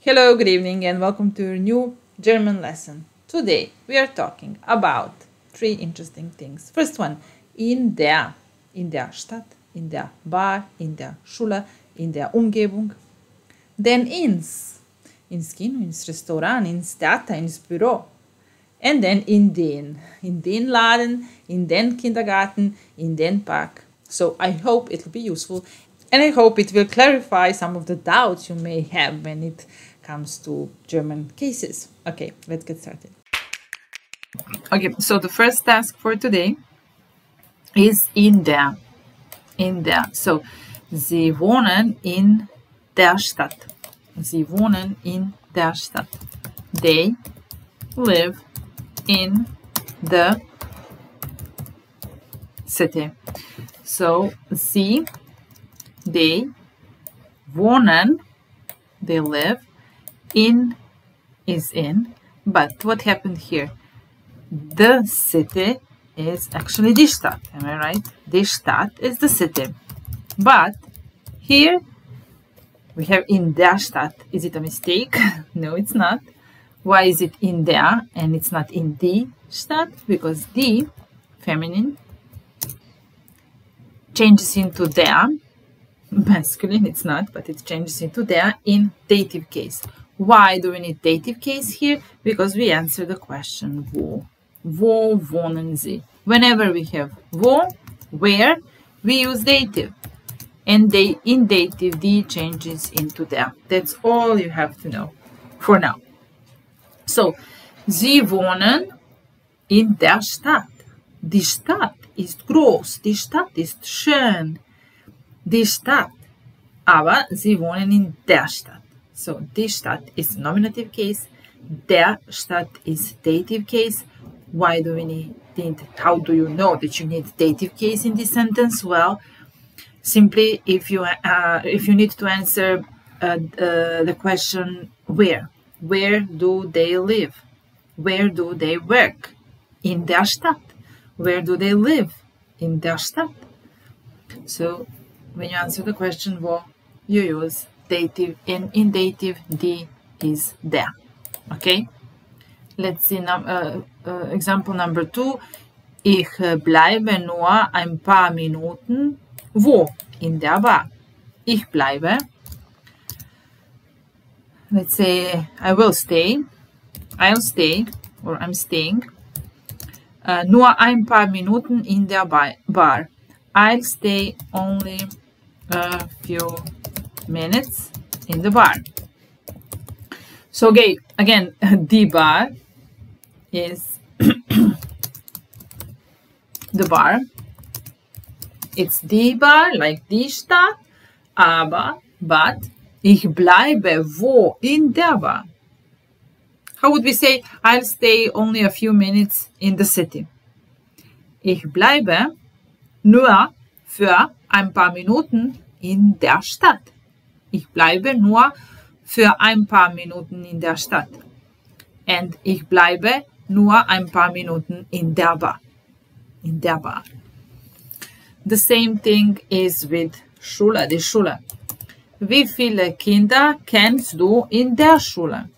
Hello, good evening, and welcome to a new German lesson. Today we are talking about three interesting things. First one, in der Stadt, in der Bar, in der Schule, in der Umgebung. Then ins Kino, ins Restaurant, ins Theater, ins Büro. And then in den Laden, in den Kindergarten, in den Park. So I hope it will be useful, and I hope it will clarify some of the doubts you may have when it comes to German cases. Okay, let's get started. Okay, so the first task for today is in der. So, Sie wohnen in der Stadt. Sie wohnen in der Stadt. They live in the city. So, they wohnen, they live, in is in, but what happened here? The city is actually die Stadt, am I right? Die Stadt is the city, but here we have in der Stadt. Is it a mistake? No, it's not. Why is it in der and it's not in die Stadt? Because die, feminine, changes into der, masculine it's not, but it changes into der in dative case. Why do we need dative case here? Because we answer the question wo. Wo wohnen Sie? Whenever we have wo, where, we use dative. And in dative, die changes into der. That's all you have to know for now. So, Sie wohnen in der Stadt. Die Stadt ist groß. Die Stadt ist schön. Die Stadt. Aber Sie wohnen in der Stadt. So, die Stadt is nominative case. Der Stadt is dative case. Why do we need, how do you know that you need dative case in this sentence? Well, simply if you need to answer the question where do they live? Where do they work? In der Stadt. Where do they live? In der Stadt. So, when you answer the question wo, you use dative, and in dative, die is der. Okay? Let's see example number 2. Ich bleibe nur ein paar Minuten. Wo? In der Bar. Ich bleibe. Let's say I'll stay, or I'm staying. Nur ein paar Minuten in der Bar. I'll stay only a few minutes in the bar. So again, die Bar is the bar. It's die Bar, like die Stadt, but ich bleibe wo? In der Bar. How would we say I'll stay only a few minutes in the city? Ich bleibe nur für ein paar Minuten in der Stadt. Ich bleibe nur für ein paar Minuten in der Stadt. And ich bleibe nur ein paar Minuten in der Bar. In der Bar. The same thing is with Schule, die Schule. Wie viele Kinder kennst du in der Schule?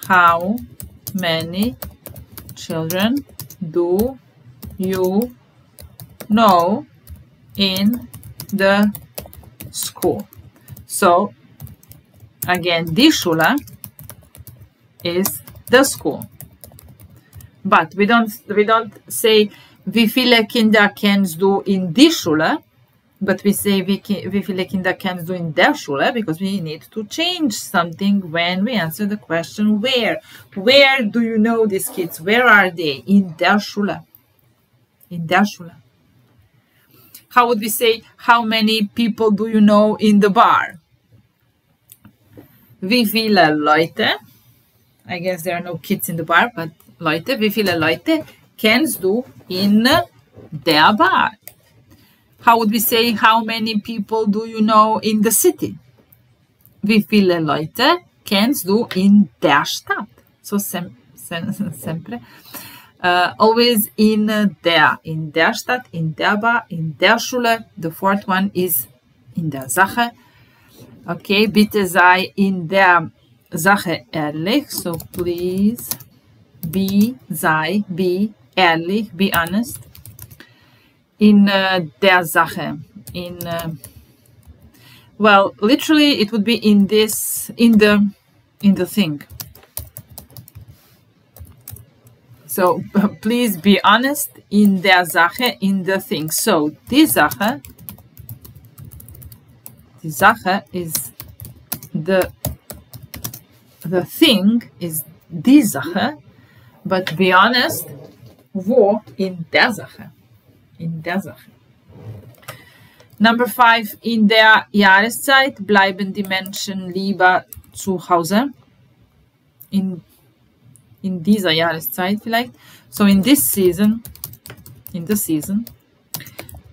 How many children do you know in the school? So, again, die Schule is the school. But we don't say wie viele Kinder kennst du in die Schule, but we say wie viele Kinder kennst du in der Schule, because we need to change something when we answer the question where. Where do you know these kids? Where are they? In der Schule. In der Schule. How would we say how many people do you know in the bar? Wie viele Leute? I guess there are no kids in the bar, but Leute, wie viele Leute kennst du in der Bar? How would we say how many people do you know in the city? Wie viele Leute kennst du in der Stadt? So sempre. Always in der Stadt, in der Bar, in der Schule. The fourth one is in der Sache. Okay, bitte sei in der Sache ehrlich. So please be ehrlich, be honest. In der Sache. Well, literally it would be in the thing. So please be honest in der Sache, in the thing. So die Sache is the thing is die Sache, but be honest, wo? In der Sache. In der Sache. Number 5, in der Jahreszeit bleiben die Menschen lieber zu Hause. In dieser Jahreszeit vielleicht. So in the season,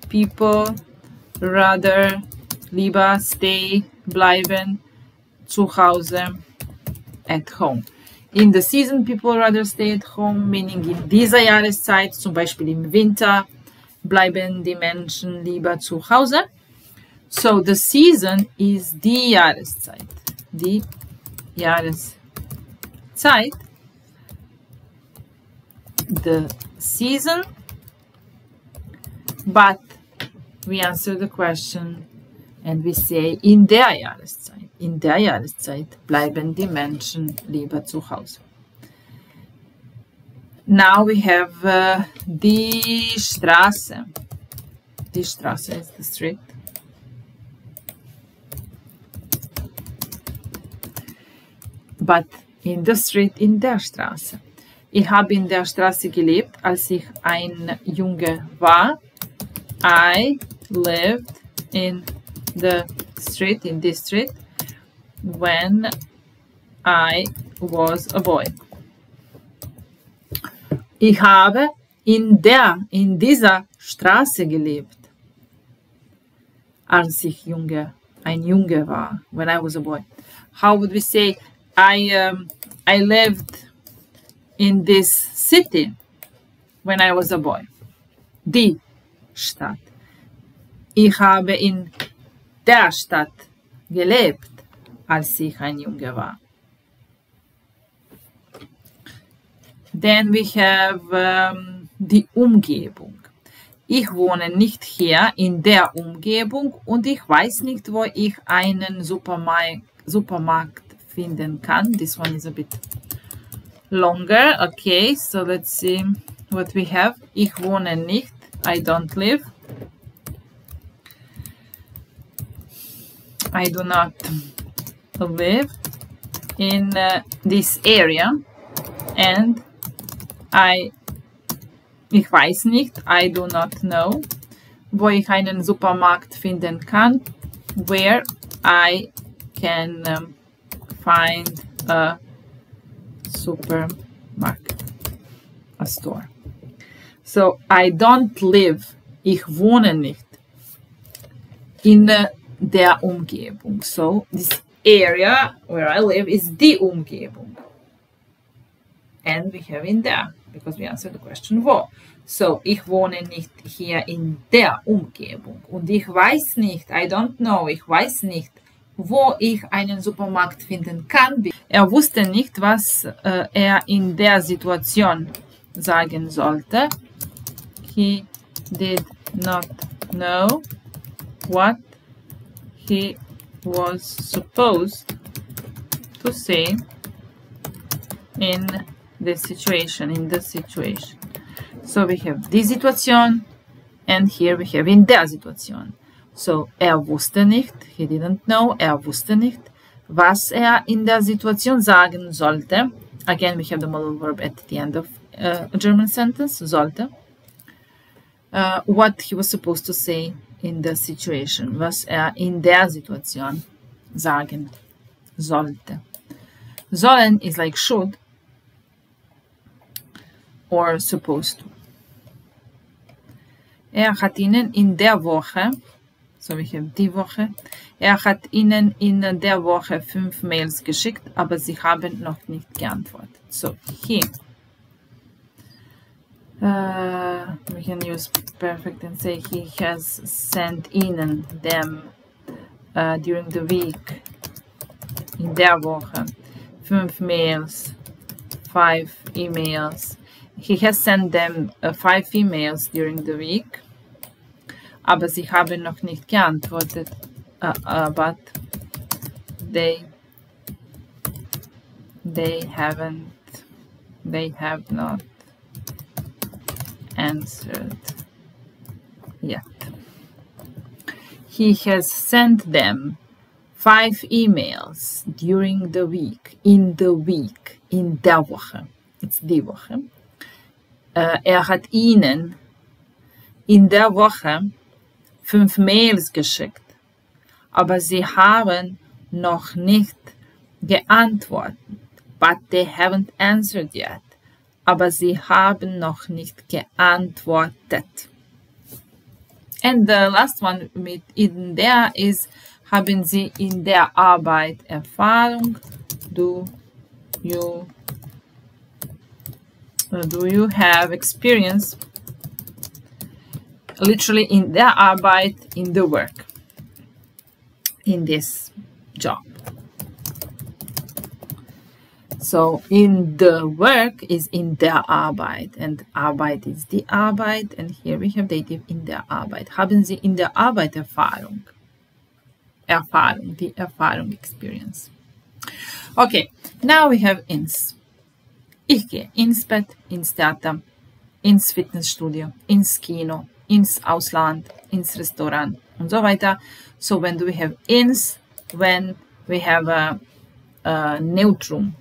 people rather lieber stay, bleiben zu Hause, at home. In the season, people rather stay at home, meaning in dieser Jahreszeit, zum Beispiel im Winter, bleiben die Menschen lieber zu Hause. So the season is die Jahreszeit. Die Jahreszeit. The season, but we answer the question and we say in der Jahreszeit. In der Jahreszeit bleiben die Menschen lieber zu Hause. Now we have die Straße. Die Straße is the street. But in the street, in der Straße. Ich habe in der Straße gelebt, als ich ein Junge war. I lived in the street, in this street, when I was a boy. Ich habe in dieser Straße gelebt, als ich ein Junge war, when I was a boy. How would we say, I lived in this city when I was a boy? Die Stadt. Ich habe in der Stadt gelebt, als ich ein Junge war. Then we have die Umgebung. Ich wohne nicht hier in der Umgebung und ich weiß nicht, wo ich einen Supermarkt finden kann. This one is a bit longer. Okay, so let's see what we have. Ich wohne nicht. I don't live. I do not live in this area. And ich weiß nicht. I do not know. Wo ich einen Supermarkt finden kann. Where I can find a supermarket, a store. So I don't live, ich wohne nicht in der Umgebung. So this area where I live is die Umgebung. And we have in der, because we answered the question wo. So ich wohne nicht hier in der Umgebung. Und ich weiß nicht, I don't know, ich weiß nicht, wo ich einen Supermarkt finden kann. Er wusste nicht, was er in der Situation sagen sollte. He did not know what he was supposed to say in this situation, So we have die Situation and here we have in der Situation. So, wusste nicht, he didn't know, wusste nicht, was in der Situation sagen sollte. Again, we have the modal verb at the end of a German sentence, sollte. What he was supposed to say in the situation, was in der Situation sagen sollte. Sollen is like should or supposed to. Hat ihnen in der Woche, so we have die Woche, hat ihnen in der Woche 5 Mails geschickt, aber sie haben noch nicht geantwortet. So, he. We can use perfect and say he has sent ihnen them during the week. In der Woche 5 Mails, 5 emails. He has sent them 5 emails during the week. Aber sie haben noch nicht geantwortet. But they have not answered yet. He has sent them 5 emails during the week, in der Woche. It's die Woche. Hat ihnen in der Woche 5 Mails geschickt, aber sie haben noch nicht geantwortet. But they haven't answered yet. Aber sie haben noch nicht geantwortet. And the last one mit in der is, haben Sie in der Arbeit Erfahrung? Do you have experience? Literally in der Arbeit, in the work, in this job. So in the work is in der Arbeit, and Arbeit is die Arbeit, and here we have dative in der Arbeit. Haben Sie in der Arbeit Erfahrung? Erfahrung, die Erfahrung, experience. Okay, now we have ins. Ich gehe ins Bett, ins Theater, ins Fitnessstudio, ins Kino, ins Ausland, ins Restaurant und so weiter. So when do we have ins? When we have a neutrum.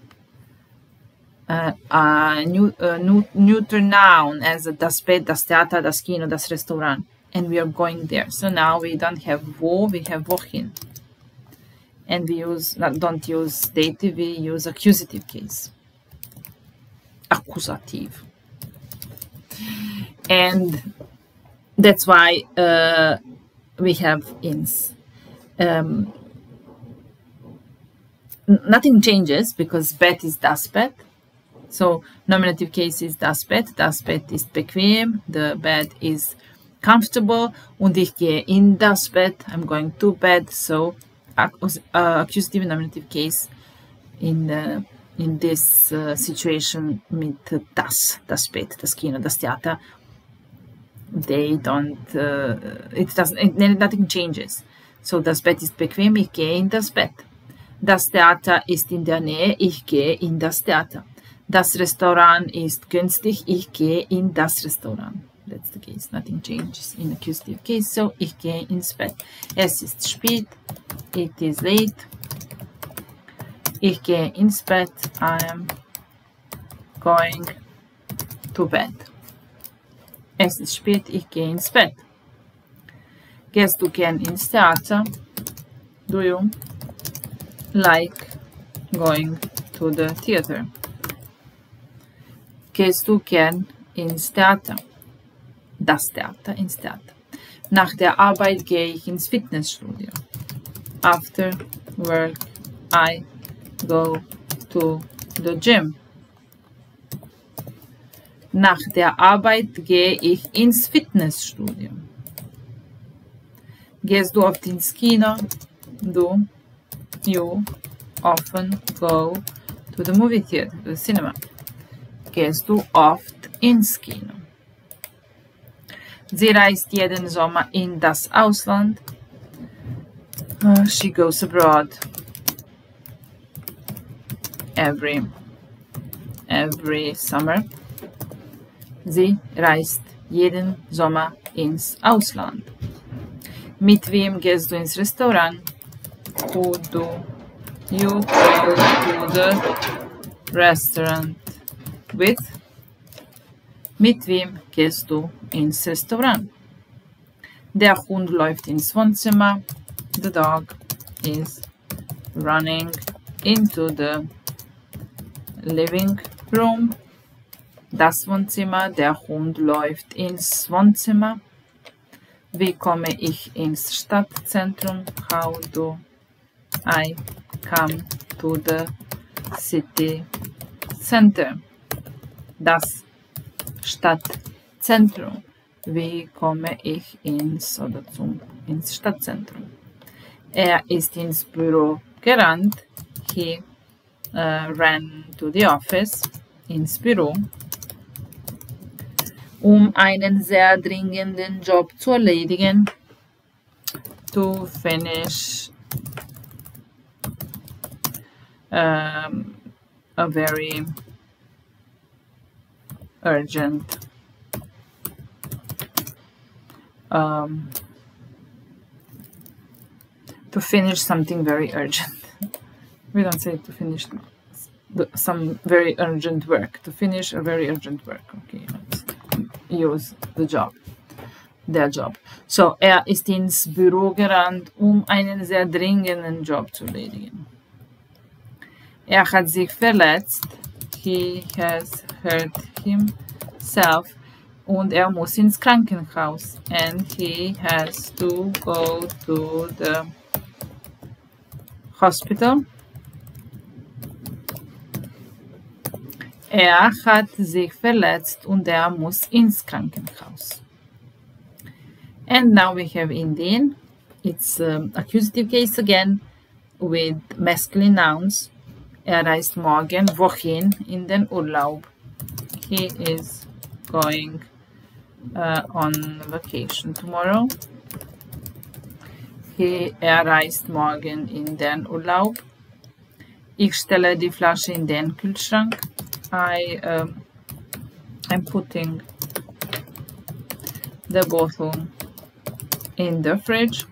Neuter noun as das Bett, das Theater, das Kino, das Restaurant. And we are going there. So now we don't have wo, we have wohin. And we don't use dative, we use accusative case. Accusative. And that's why we have ins. Nothing changes because Bett is das Bett. So nominative case is das Bett. Das Bett ist bequem. The bed is comfortable. Und ich gehe in das Bett. I'm going to bed. So accusative nominative case in this situation mit das Bett, das Kino, das Theater. They don't. Nothing changes. So das Bett ist bequem. Ich gehe in das Bett. Das Theater ist in der Nähe. Ich gehe in das Theater. Das Restaurant ist günstig. Ich gehe in das Restaurant. That's the case. Nothing changes in accusative case. So, ich gehe ins Bett. Es ist spät. It is late. Ich gehe ins Bett. I am going to bed. Es ist spät. Ich gehe ins Bett. Gehst du gern ins Theater? Do you like going to the theater? Gehst du gern ins Theater? Das Theater, ins Theater. Nach der Arbeit gehe ich ins Fitnessstudio. After work, I go to the gym. Nach der Arbeit gehe ich ins Fitnessstudio. Gehst du oft ins Kino? Do you often go to the movie theater, the cinema? Gehst du oft ins Kino? Sie reist jeden Sommer in das Ausland. She goes abroad every summer. Sie reist jeden Sommer ins Ausland. Mit wem gehst du ins Restaurant? Who do you go to the restaurant with? Mit wem gehst du ins Restaurant? Der Hund läuft ins Wohnzimmer. The dog is running into the living room. Das Wohnzimmer. Der Hund läuft ins Wohnzimmer. Wie komme ich ins Stadtzentrum? How do I come to the city center? Das Stadtzentrum. Wie komme ich ins Stadtzentrum? Er ist ins Büro gerannt. He ran to the office, ins Büro, einen sehr dringenden Job zu erledigen, to finish a very urgent to finish something very urgent. We don't say to finish some very urgent work. To finish a very urgent work. Okay, let's use the job. Der Job. So, ist ins Büro gerannt, einen sehr dringenden Job zu erledigen. Hat sich verletzt. He has hurt himself. Und muss ins Krankenhaus. And he has to go to the hospital. Hat sich verletzt und muss ins Krankenhaus. And now we have Indian. It's accusative case again with masculine nouns. Reist morgen wohin in den Urlaub. He is going on vacation tomorrow. Reist morgen in den Urlaub. Ich stelle die Flasche in den Kühlschrank. I'm putting the bottle in the fridge.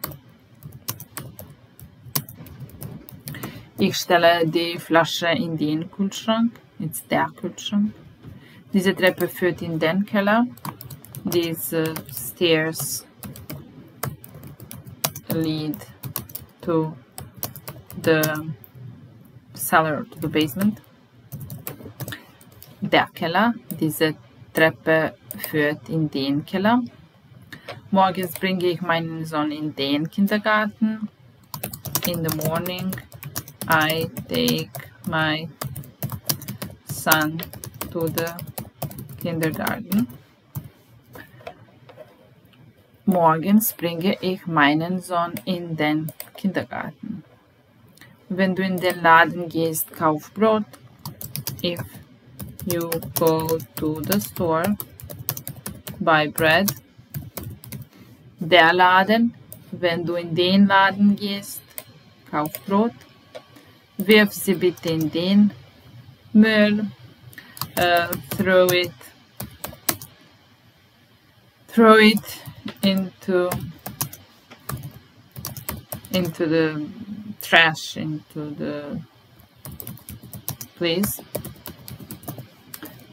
Ich stelle die Flasche in den Kühlschrank. It's der Kühlschrank. Diese Treppe führt in den Keller. These stairs lead to the cellar, to the basement. Der Keller. Diese Treppe führt in den Keller. Morgens bringe ich meinen Sohn in den Kindergarten. In the morning, I take my son to the kindergarten. Morgens bringe ich meinen Sohn in den Kindergarten. Wenn du in den Laden gehst, kauf Brot. If you go to the store, buy bread. Der Laden. Wenn du in den Laden gehst, kauf Brot. Wirf sie bitte in den Müll. Throw it into the trash, into the place.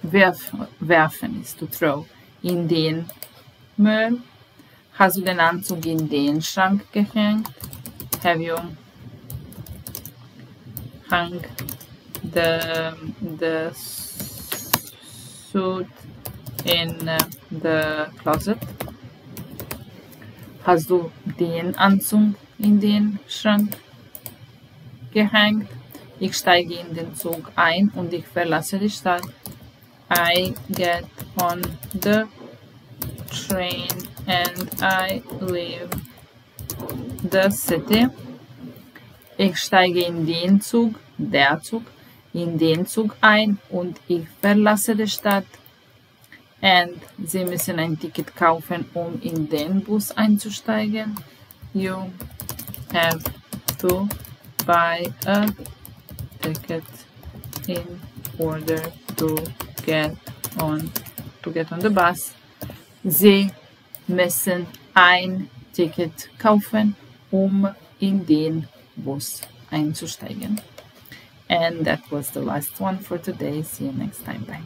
Werfen ist to throw. In den Müll. Hast du den Anzug in den Schrank gehängt? Have you hung the suit in the closet? Hast du den Anzug in den Schrank gehängt? Ich steige in den Zug ein und ich verlasse die Stadt. I get on the train and I leave the city. Ich steige in den Zug, der Zug, in den Zug ein und ich verlasse die Stadt. And Sie müssen ein Ticket kaufen, um in den Bus einzusteigen. You have to buy a ticket in order to get on the bus. Sie müssen ein Ticket kaufen, um in den Bus einzusteigen. And that was the last one for today. See you next time. Bye.